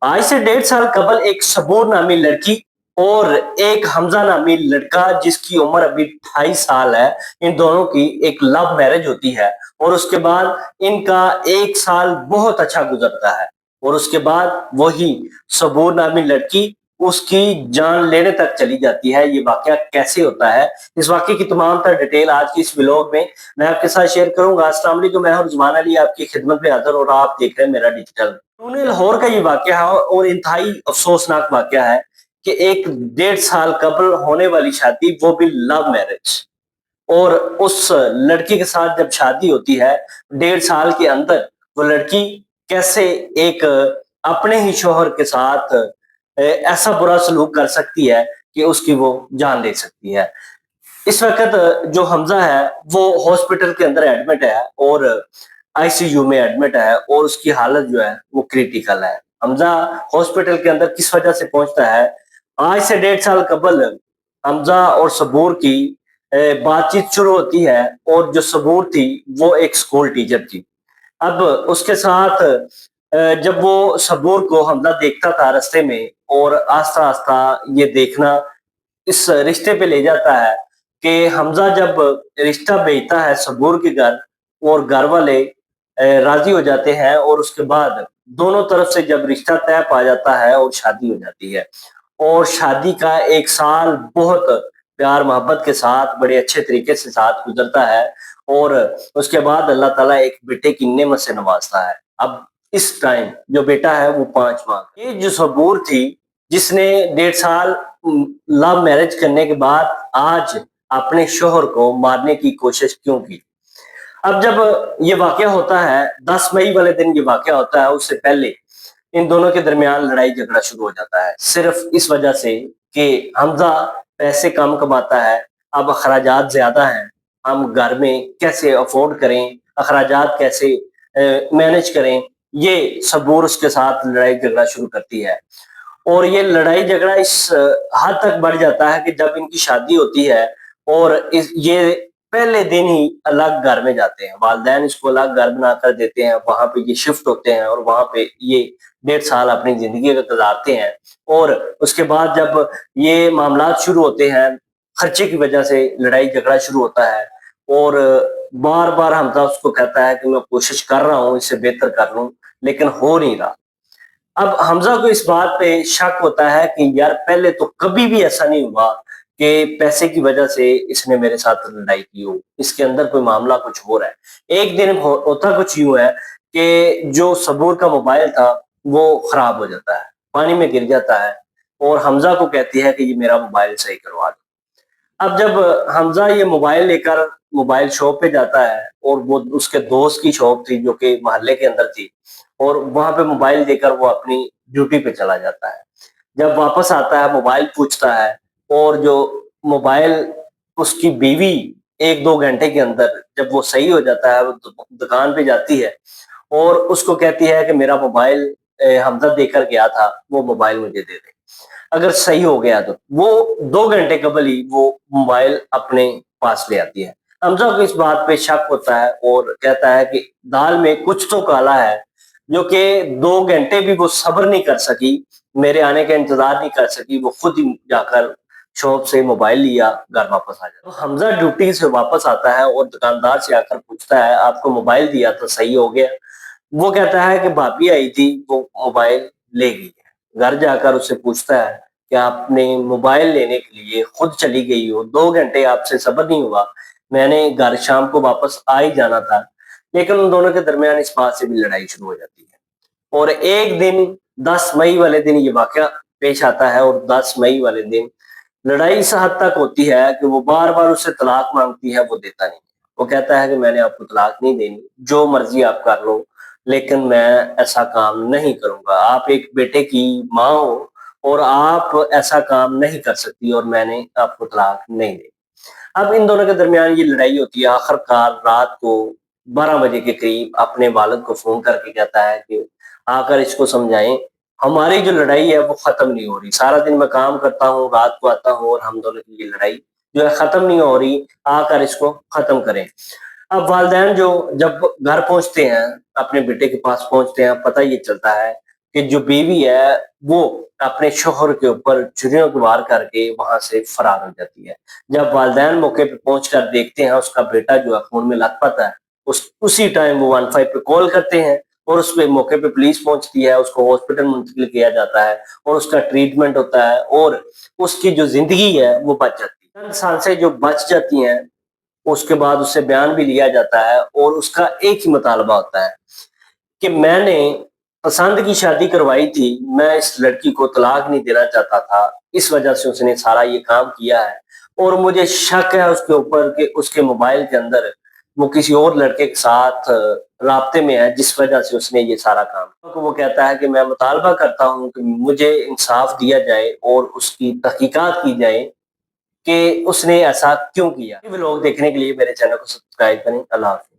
आज से 1.5 साल कबल एक सबूर नामी लड़की और एक हमजा नामी लड़का जिसकी उम्र अभी 28 साल है, इन दोनों की एक लव मैरिज होती है। और उसके बाद इनका 1 साल बहुत अच्छा गुजरता है। और उसके बाद वही सबूर नामी लड़की उसकी जान लेने तक चली जाती है। ये वाकया कैसे होता है, इस वाकये की तमाम तर डिटेल आज की इस व्लॉग में मैं आपके साथ शेयर करूंगा। अस्सलाम वालेकुम, मैं हूं रुजमान अली आपकी खिदमत में हाजिर और आप देख रहे हैं मेरा डिजिटल। पुणे लाहौर का ये वाकया है और इंतहाई अफसोसनाक वाकया है कि एक 1.5 साल कबल होने वाली शादी, वो भी लव मैरिज, और उस लड़की के साथ जब शादी होती है 1.5 साल के अंदर, वो लड़की कैसे एक अपने ही शोहर के साथ ऐसा बुरा सलूक कर सकती है कि उसकी वो जान ले सकती है। इस वक्त जो हमजा है वो हॉस्पिटल के अंदर एडमिट है और आईसीयू में एडमिट है और उसकी हालत जो है वो क्रिटिकल है। हमजा हॉस्पिटल के अंदर किस वजह से पहुंचता है? आज से 1.5 साल कबल हमजा और सबूर की बातचीत शुरू होती है। और जो सबूर थी वो एक स्कूल टीचर थी। अब उसके साथ जब वो सबूर को हमजा देखता था रास्ते में, और आस्ता आस्ता ये देखना इस रिश्ते पे ले जाता है कि हमजा जब रिश्ता भेजता है सबूर के घर, और घर वाले राजी हो जाते हैं, और उसके बाद दोनों तरफ से जब रिश्ता तय पा जाता है और शादी हो जाती है। और शादी का 1 साल बहुत प्यार मोहब्बत के साथ बड़े अच्छे तरीके से साथ गुजरता है। और उसके बाद अल्लाह ताला एक बेटे की नेमत से नवाजता है। अब इस टाइम जो बेटा है वो 5 माह का। ये जो सबूर थी जिसने 1.5 साल लव मैरिज करने के बाद आज अपने शोहर को मारने की कोशिश क्यों की? अब जब ये वाकया होता है 10 मई वाले दिन, ये वाकया होता है, उससे पहले इन दोनों के दरमियान लड़ाई झगड़ा शुरू हो जाता है, सिर्फ इस वजह से कि हमजा पैसे कम कमाता है। अब अखराजात ज्यादा हैं, हम घर में कैसे अफोर्ड करें, अखराजात कैसे मैनेज करें, ये सबूर उसके साथ लड़ाई झगड़ा शुरू करती है। और ये लड़ाई झगड़ा इस हद तक बढ़ जाता है कि जब इनकी शादी होती है और ये पहले दिन ही अलग घर में जाते हैं, वालिदैन इसको अलग घर बना कर देते हैं, वहां पे ये शिफ्ट होते हैं और वहां पे ये 1.5 साल अपनी जिंदगी का गुजारते हैं। और उसके बाद जब ये मामला शुरू होते हैं, खर्चे की वजह से लड़ाई झगड़ा शुरू होता है। और बार बार हमजा उसको कहता है कि मैं कोशिश कर रहा हूँ इससे बेहतर कर लूं, लेकिन हो नहीं रहा। अब हमजा को इस बात पे शक होता है कि यार पहले तो कभी भी ऐसा नहीं हुआ कि पैसे की वजह से इसने मेरे साथ लड़ाई की हो, इसके अंदर कोई मामला कुछ हो रहा है। एक दिन होता कुछ यूं है कि जो सबूर का मोबाइल था वो खराब हो जाता है, पानी में गिर जाता है, और हमजा को कहती है कि ये मेरा मोबाइल सही करवा दो। अब जब हमजा ये मोबाइल लेकर मोबाइल शॉप पे जाता है, और वो उसके दोस्त की शॉप थी जो कि मोहल्ले के अंदर थी, और वहां पे मोबाइल देकर वो अपनी ड्यूटी पे चला जाता है। जब वापस आता है मोबाइल पूछता है, और जो मोबाइल उसकी बीवी 1-2 घंटे के अंदर जब वो सही हो जाता है, वो दुकान पे जाती है और उसको कहती है कि मेरा मोबाइल हमजा देकर गया था, वो मोबाइल मुझे दे दे, अगर सही हो गया तो। वो 2 घंटे कबल ही वो मोबाइल अपने पास ले आती है। हमजा को इस बात पे शक होता है और कहता है कि दाल में कुछ तो काला है, जो कि 2 घंटे भी वो सब्र नहीं कर सकी, मेरे आने का इंतजार नहीं कर सकी, वो खुद ही जाकर शॉप से मोबाइल लिया, घर वापस आ जाता। तो हमजा ड्यूटी से वापस आता है और दुकानदार से आकर पूछता है आपको मोबाइल दिया तो सही हो गया? वो कहता है कि भाभी आई थी, वो मोबाइल ले गई है। घर जाकर उससे पूछता है कि आपने मोबाइल लेने के लिए खुद चली गई हो, 2 घंटे आपसे सब्र नहीं हुआ, मैंने घर शाम को वापस आ ही जाना था। लेकिन उन दोनों के दरमियान इस बात से भी लड़ाई शुरू हो जाती है। और एक दिन 10 मई वाले दिन ये वाकया पेश आता है, और 10 मई वाले दिन लड़ाई इस हद तक होती है कि वो बार बार उससे तलाक मांगती है, वो देता नहीं। वो कहता है कि मैंने आपको तलाक नहीं देनी, जो मर्जी आप कर लो, लेकिन मैं ऐसा काम नहीं करूंगा। आप एक बेटे की माँ हो और आप ऐसा काम नहीं कर सकती, और मैंने आपको तलाक नहीं दी। अब इन दोनों के दरमियान ये लड़ाई होती है। आखिरकार रात को 12 बजे के करीब अपने वालिद को फोन करके कहता है कि आकर इसको समझाएं, हमारी जो लड़ाई है वो खत्म नहीं हो रही। सारा दिन मैं काम करता हूँ, रात को आता हूँ, और हम दोनों की ये लड़ाई जो है खत्म नहीं हो रही, आकर इसको खत्म करें। अब वालिदैन जो जब घर पहुंचते हैं, अपने बेटे के पास पहुंचते हैं, पता ये चलता है کہ جو بیوی ہے وہ اپنے شوہر کے اوپر چھریوں کی وار کر کے وہاں سے فرار ہو جاتی ہے۔ جب والدین موقع پہ پہنچ کر دیکھتے ہیں اس کا بیٹا جو ہے خون میں لت پت ہے، اسی ٹائم وہ 15 پہ کال کرتے ہیں اور اس پہ موقع پہ پولیس پہنچتی ہے، اس کو ہاسپٹل منتقل کیا جاتا ہے اور اس کا ٹریٹمنٹ ہوتا ہے اور اس کی جو زندگی ہے وہ بچ جاتی ہے۔ چند سانسیں جو بچ جاتی ہیں اس کے بعد اس سے بیان بھی لیا جاتا ہے اور اس کا ایک ہی مطالبہ ہوتا ہے کہ میں نے پسند کی شادی کروائی تھی، میں اس لڑکی کو طلاق نہیں دینا چاہتا تھا، اس وجہ سے اس نے سارا یہ کام کیا ہے اور مجھے شک ہے اس کے اوپر کہ اس کے موبائل کے اندر وہ کسی اور لڑکے کے ساتھ رابطے میں ہے، جس وجہ سے اس نے یہ سارا کام۔ وہ کہتا ہے کہ میں مطالبہ کرتا ہوں کہ مجھے انصاف دیا جائے اور اس کی تحقیقات کی جائے کہ اس نے ایسا کیوں کیا۔ یہ لوگ دیکھنے کے لیے میرے چینل کو سبسکرائب کریں۔ اللہ حافظ۔